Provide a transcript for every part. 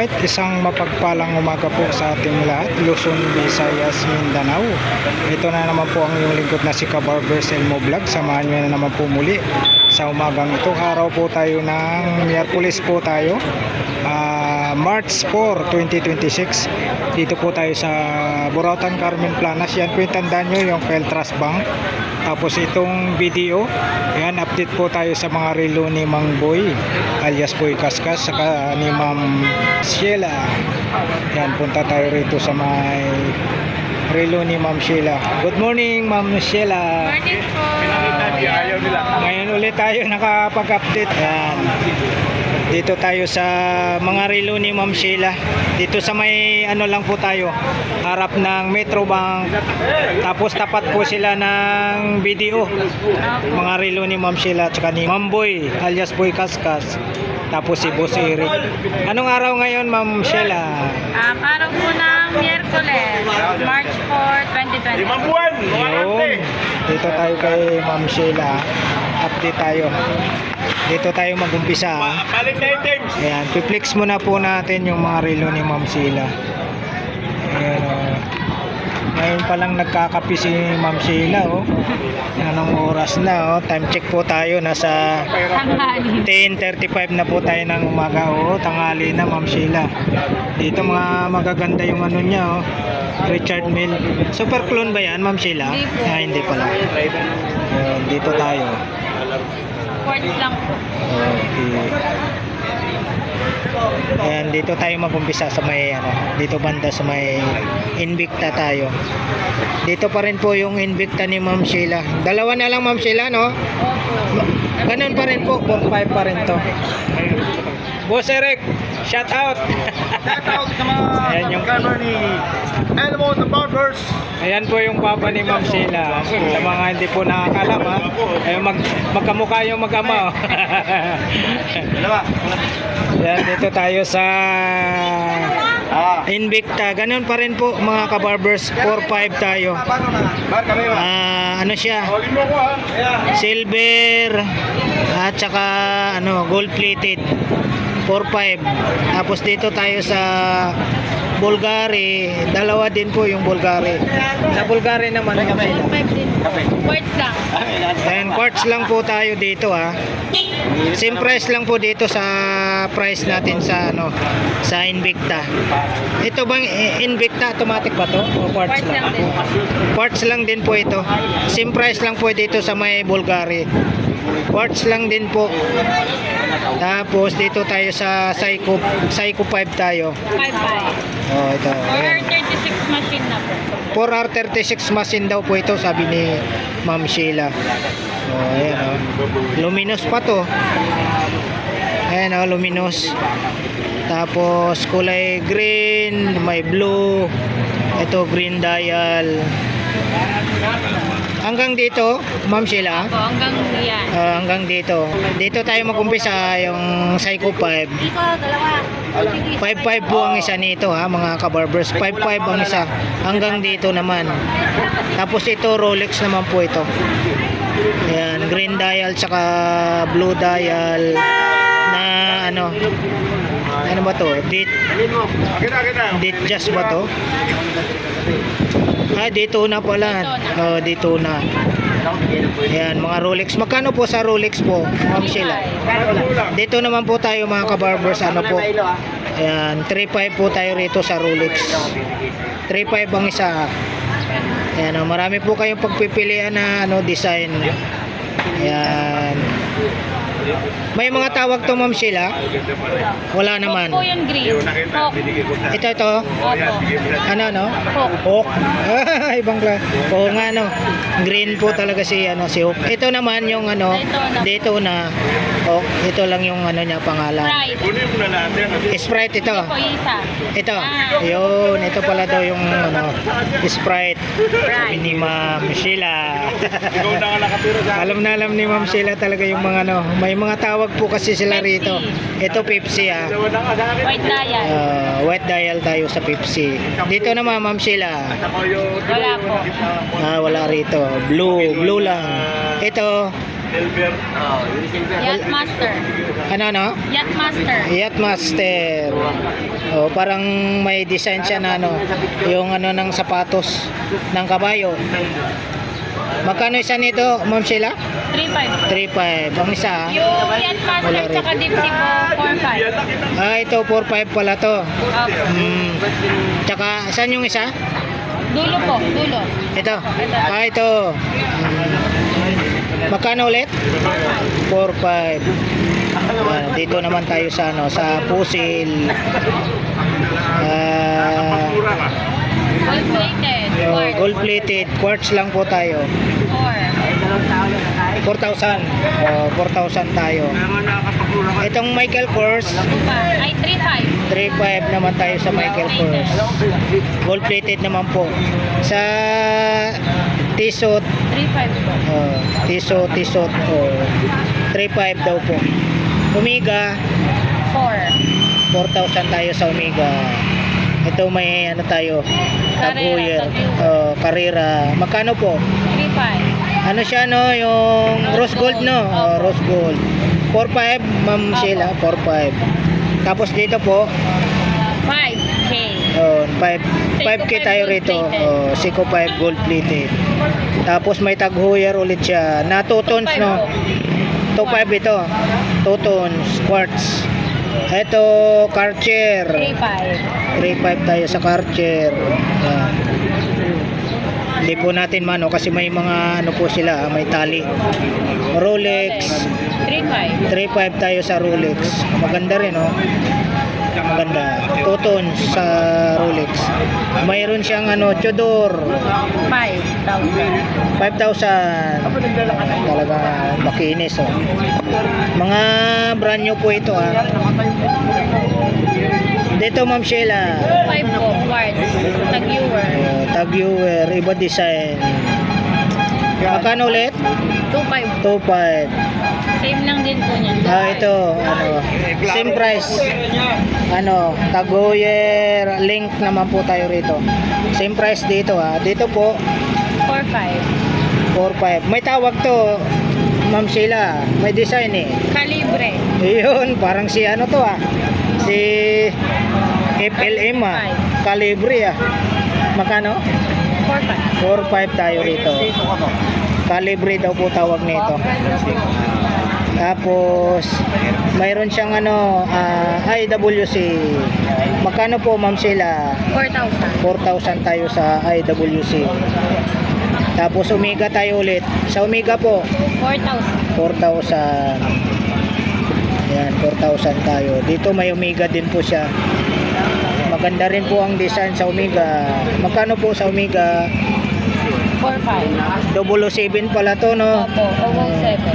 Alright, isang mapagpalang umaga po sa ating lahat, Luzon, Visayas, Mindanao. Ito na naman po ang iyong lingkod na si Kabarbers Elmo Vlog. Samahan nyo na naman po muli sa umagang ito. Araw po tayo ng Miyerkules po tayo, March 4, 2026. Dito po tayo sa Burautan, Carmen Planas. Yan po yung tandaan nyo, yung Peltras Bank. Tapos itong video, yan, update po tayo sa mga relo ni Mang Boy alias Boy Kaskas, saka ni Ma'am Sheila. Yan, punta tayo rito sa may relo ni Ma'am Sheila. Good morning, Ma'am Sheila. Morning po. Ngayon ulit tayo nakapag-update. Yan, dito tayo sa mga relo ni Ma'am Sheila. Dito sa may ano lang po tayo, harap ng Metro Bank. Tapos tapat po sila ng BDO. Mga relo ni Ma'am Sheila at saka ni Ma'am Boy alias Boy Kaskas. Tapos si Boss Eric. Anong araw ngayon, Ma'am Sheila? Araw po ng Miyerkules, March 4, 2020. Yun. Dito tayo kay Ma'am Sheila. Update tayo. Dito tayo mag-umpisa. Ayan, piplex muna po natin yung mga relo ni Ma'am Sheila. Ayan, ngayon pa lang nagkakapi si Ma'am Sheila, oh. Anong oras na, oh. Time check po tayo, nasa 10:35 na po tayo ng umaga, oh. Tanghali na, Ma'am Sheila. Dito mga magaganda yung ano niya, oh. Richard Mille. Super clone ba yan, Ma'am Sheila? Hindi pala. Ayan, dito tayo. Quartz lang po. Okay. Ayan, dito tayo mag-umpisa sa may ano, dito banda sa may Invicta tayo. Dito pa rin po yung Invicta ni Ma'am Sheila. Dalawa na lang, Ma'am Sheila, no? Ganun pa rin po, 4-5 pa rin to. Boss Eric, shout out. Shout out sa mga pagkano ni Elmo the Barbers. Ayan po yung papa ni Ma'am Sheila. Sa mga hindi po nakakalam, ha? Ay, magkamukha yung mag-ama, oh. Ayan, dito tayo sa Invicta. Ganun pa rin po mga kabarbers, 4-5 tayo. Ano siya? Silver at saka ano, gold plated. 4-5. Tapos dito tayo sa Bulgari, dalawa din po yung Bulgari. Sa Bulgari naman, Quartz lang. and quartz lang po tayo dito, ha. Same price lang po dito sa price natin sa ano, sa Invicta. Ito bang Invicta automatic ba to? O quartz Quartz lang? lang din. Quartz lang din po ito. Same price lang po dito sa may Bulgari. Quartz lang din po. Tapos dito tayo sa Psycho 5 tayo. 5-5. Oh, ito. Or Ayan. 36 machine na po. 4R36 machine daw po ito, sabi ni Ma'am Sheila. Oh, ayan, oh. Luminous pa to. Ayan, oh, luminous. Tapos kulay green, may blue. Ito green dial. Hanggang dito, Ma'am Sheila. Po, hanggang yan. Hanggang dito. Dito tayo mag-umpisa yung Psycho 5. 5-5 po ang isa nito, ha, mga kabarbers. 5-5 ang isa. Hanggang dito naman. Tapos ito Rolex naman po ito. Ayan, green dial tsaka blue dial na ano. Ano ba to? Date just ba to? Dito na pala. Dito na. Ayan, mga Rolex. Magkano po sa Rolex po, Ma'am Sheila? Dito naman po tayo mga kabarbers, ano po? Ayan, 3.5 po tayo rito sa Rolex. 3.5 ang isa. Ayan, marami po kayong pagpipilian na ano, design. Ayan. May mga tawag to, Ma'am Sheila? Wala naman. Po yung green. Hawk. Ito. Opo. Ano? Hawk. Hawk. Ibang klase. Oo nga, no. Green po talaga si Hawk. Ito naman yung ano, Daytona. Hawk. Ito lang yung ano niya pangalan. Sprite. Sprite ito. Po yung isa. Ito. Yun, ito pala daw yung ano, Sprite. Sabi ni Ma'am Sheila. Alam na alam ni Ma'am Sheila talaga yung mga ano, may mga tawag po kasi sila rito. Ito Pepsi, ah. White dial. White dial tayo sa Pepsi. Dito naman, Ma'am Sheila. Wala po. Wala rito. Blue lang. Ito Yacht Master. Ano? Yacht Master. Yacht Master. Oh, parang may design siya na ano, yung ano ng sapatos ng kabayo. Magkano isa nito, Ma'am Sheila? 3.5. 3.5. Ang isa. Yung Yacht Master Wala rin. tsaka Dipsy po, 4.5. Ah, ito 4.5 pala to. Opo. Tsaka saan yung isa? Dulo po, dulo. Ito. Ah, ito. Magkano ulit? 4.5. Dito naman tayo sa ano, sa Pusil. Gold plated. Gold plated quartz lang po tayo. 4,000. 4,000 tayo. Itong Michael Kors, 3.5 naman tayo sa Michael Kors. Gold plated naman po. Sa Tissot, 3.5 po. Tissot, 3.5 daw po. Omega, 4,000 tayo sa Omega. Ito may ano tayo, Taguyer, Carrera. Magkano po? 3.5. Ano siya no, yung rose gold no? Rose gold. 4.5 Ma'am Sheila, 4.5. Tapos dito po, 5K. 5K tayo rito. Seiko 5 gold plated. Tapos may Taguyer ulit siya. Na 2 tons no? 2.5 ito. 2 tons quartz. Ito Karcher. 3.5 tayo sa Karcher. Yan. Hindi po natin mano kasi may mga ano po sila, may tali. Rolex 3.5 tayo sa Rolex. Maganda rin oh. Maganda. 2 tons sa Rolex. Mayroon siyang ano, Tudor 5,000. Talaga makinis oh. Mga brand new po ito ah. Dito Ma'am Sheila, 5 po, quartz, Taguyer. Taguyer, iba design. Magkano ulit? 2.5. 2.5. Same lang din po niyan. Ito, ano, same price. Ano, Taguyer, link naman po tayo rito. Same price dito ah. Dito po, 4.5. 4.5. May tawag to, Ma'am Sheila. May design eh. Calibre. Yun, parang si ano to ah. Si FLM ah. Calibre ah. Magkano? 4.5. 4.5 tayo rito. Calibre daw po tawag nito. Tapos mayroon siyang ano IWC. Magkano po Ma'am Sheila? 4,000. 4,000 tayo sa IWC. Tapos Omega tayo ulit. Sa Omega po 4,000. 4,000. Yan, 4,000 tayo. Dito may Omega din po siya. Maganda rin po ang design sa Omega. Magkano po sa Omega? 4.5. 007 pala to no? Opo, 007.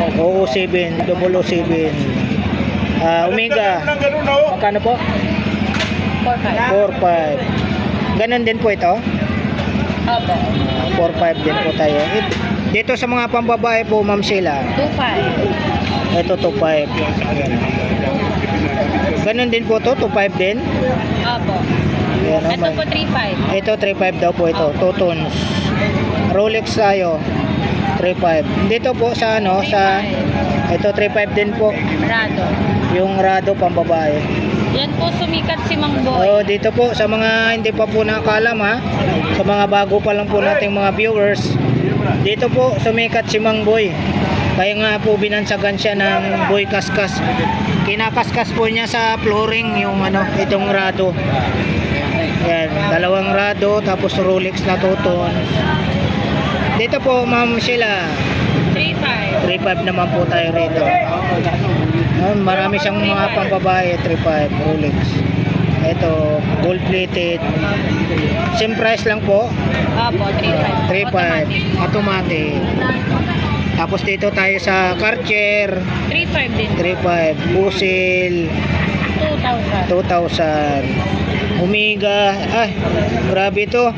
007, 007. Omega. Magkano po? 4.5. 4.5. Ganon din po ito? Opo. 4.5 din po tayo. Dito sa mga pambabae po Ma'am Sheila. 2.5. Ito 2.5. Ganon din po to, 2.5 din. Opo. Ayan, Ito po 3.5. Ito 3.5 daw po ito, 2 tons. Rolex tayo, 3.5. Dito po sa ano, sa ito 3.5 din po. Rado. Yung Rado pambabae. Yan po sumikat si Mang Boy. Oh, dito po sa mga hindi pa po nakakalam ha, sa mga bago pa lang po nating mga viewers. Dito po sumikat si Mang Boy. Kaya nga po binansagan siya ng Boy Kaskas. Kinakaskas po niya sa flooring yung ano, itong Rado. Yan, dalawang Rado tapos Rolex na 2 tons. Dito po Ma'am Sheila, 3.5. 3.5 naman po tayo rito. Marami siyang mga pambabae, 3.5 Rolex. Ito, gold plated. Same price lang po. Opo, 3.5. 3.5 automatic. Tapos dito tayo sa Karcher, 3.5 din. 3.5 Pusil, 2,000. 2,000. Omega, ay, grabe to.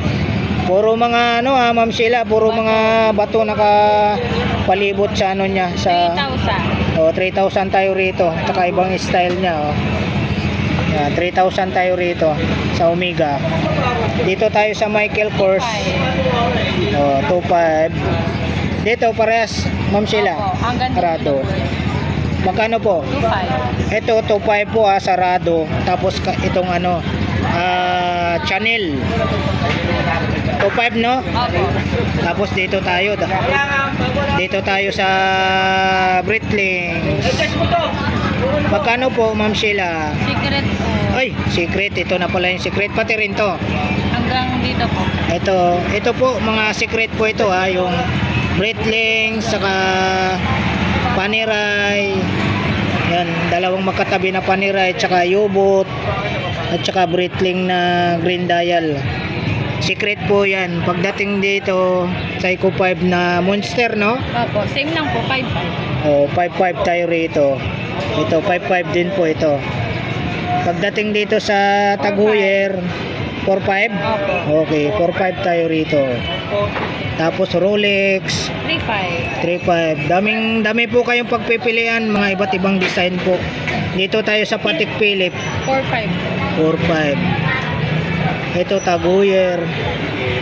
Puro mga ano Ma'am Sheila, puro mga bato nakapalibot sa ano niya sa 3,000. 3,000 tayo rito. Tsaka ibang style niya oh. Yan, 3,000 tayo rito sa Omega. Dito tayo sa Michael Kors. 2.5. Dito parehas, Ma'am Sheila. Opo, hanggang Sarado. Magkano po? 2.5. Ito 2.5 po sarado. Tapos itong channel. 2.5 no? Opo. Tapos dito tayo. Dito tayo sa Breitling. Magkano po, Ma'am Sheila? Secret po. Ay, secret. Ito na pala yung secret. Pati rin to. Hanggang dito po. Ito po, mga secret po ito ha. Yung Breitling, saka Panerai. Yan, dalawang magkatabi na Panerai, saka U-boot, at saka Breitling na green dial. Secret po yan. Pagdating dito, Psycho 5 na Monster, no? Opo, same lang po, 5.5. O, 5.5 tayo rito. Ito, 5.5 din po ito. Pagdating dito sa Taguyer, 4.5? Opo. Okay, 4.5 tayo rito. Tapos Rolex, 3.5. 3.5. Dami po kayong pagpipilian, mga iba't ibang design po. Dito tayo sa Patek Philippe, 4.5. 4.5. Ito Taguyer.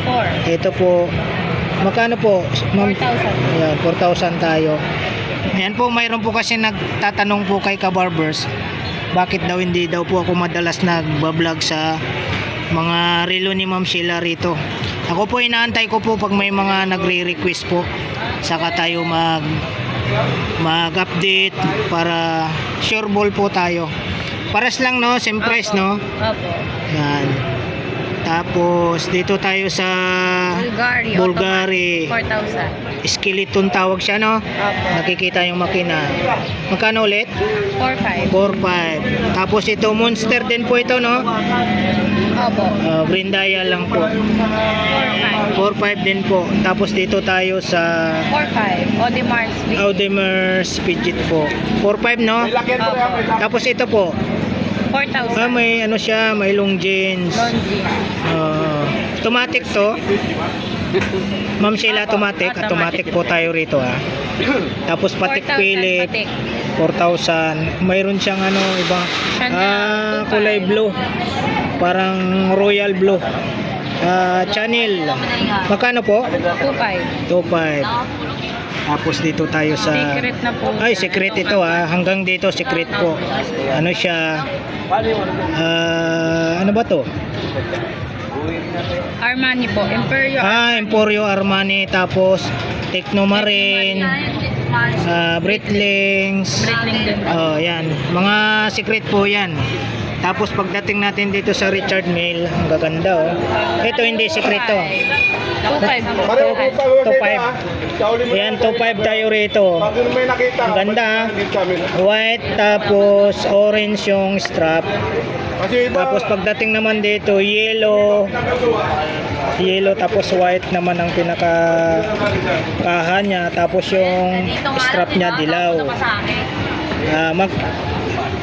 4. Ito po, magkano po? Ma'am? 4,000. Ayan, 4,000 tayo. Ayan po, mayroon po kasi nagtatanong po kay Kabarbers, bakit daw hindi daw po ako madalas nagbablog sa mga relo ni Ma'am Sheila rito. Ako po inaantay ko po pag may mga nagre-request po, saka tayo mag-update para sure ball po tayo. Pares lang no, same price no. Opo. Yan. Tapos dito tayo sa Bulgari. 4,000. Skeleton tawag siya no. Opo. Nakikita yung makina. Magkano ulit? 4.5. 4.5. Tapos ito Monster din po ito no. Opo. Green dial lang po. 4.5. 4.5 din po. Tapos dito tayo sa 4.5. Audemars. Audemars Pidgeot po. 4.5 no. Opo. Tapos ito po. 4,000. May ano siya, may long jeans. Laundry. Automatic to. Ma'am Sheila, automatic. Automatic po tayo rito ha. Tapos Patek 4,000 Philippe, Patek. 4,000. Mayroon siyang ibang Chanel, kulay blue. Parang royal blue. Chanel. Magkano po? 2.5. 2.5. Tapos dito tayo sa Secret na po. Ay, secret ito ha. Hanggang dito secret po. Ano siya? Ano ba to? Armani po. Imperial. Emporio Armani. Tapos Technomarine, Breitlings. Breitling din. Yan. Mga secret po yan. Tapos pagdating natin dito sa Richard Mille, ang gaganda oh. Ito hindi secret to. 2.5 po. Pareho po pa 2.5. Ayan, 2.5 tayo rito. Pag may nakita. Ang ganda, Dito kami. white tapos orange yung strap. Kasi iba. Tapos pagdating naman dito, yellow tapos white naman ang pinaka kaha niya, tapos yung strap niya dilaw. Mag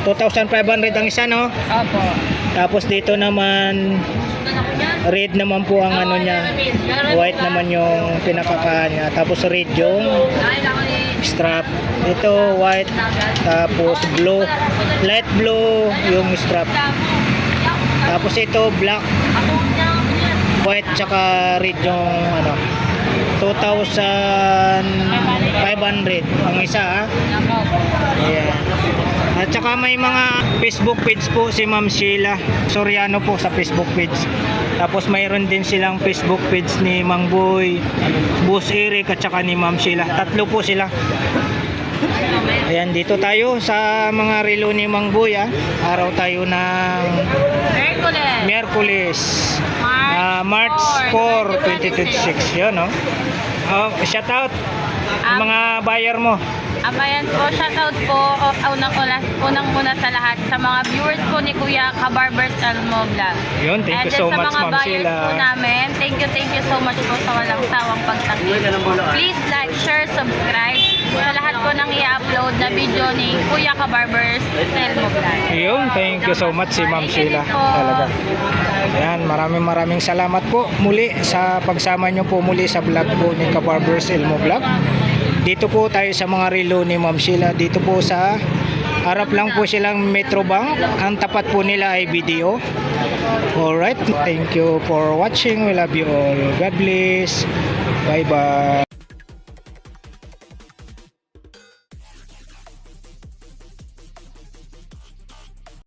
2,500 ang isa no. Opo. Tapos dito naman red naman po ang ano niya, white naman yung pinakakaha niya, tapos red yung strap. Ito white tapos blue, light blue yung strap. Tapos ito black, white tsaka red yung 2,500 ang isa ha. Ayan. At saka may mga Facebook page po si Ma'am Sheila Soriano po sa Facebook page. Tapos mayroon din silang Facebook page ni Mang Boy, Boss Eric at saka ni Ma'am Sheila. Tatlo po sila. Ayan, dito tayo sa mga relo ni Mang Boy ha. Araw tayo ng Miyerkules. March 4, 2026. Yun no. Shout out mga buyer mo. Ayan po, shoutout po unang-una sa lahat sa mga viewers po ni Kuya Kabarbers Elmo Vlog. Yun, thank you so much sa mga Ma'am buyers Sheila. po namin, thank you so much po sa walang sawang pagtakip. Please like, share, subscribe sa lahat po ng i-upload na video ni Kuya Kabarbers Elmo Vlog. Yun, thank you so much si Ma'am Sheila. Talaga. Ayan, maraming salamat po muli sa pagsama nyo po muli sa vlog po ni Kabarbers Elmo Vlog. Dito po tayo sa mga relo ni Ma'am Sheila. Dito po sa harap lang po silang Metrobank. Ang tapat po nila ay BDO. Alright, thank you for watching. We love you all. God bless. Bye bye.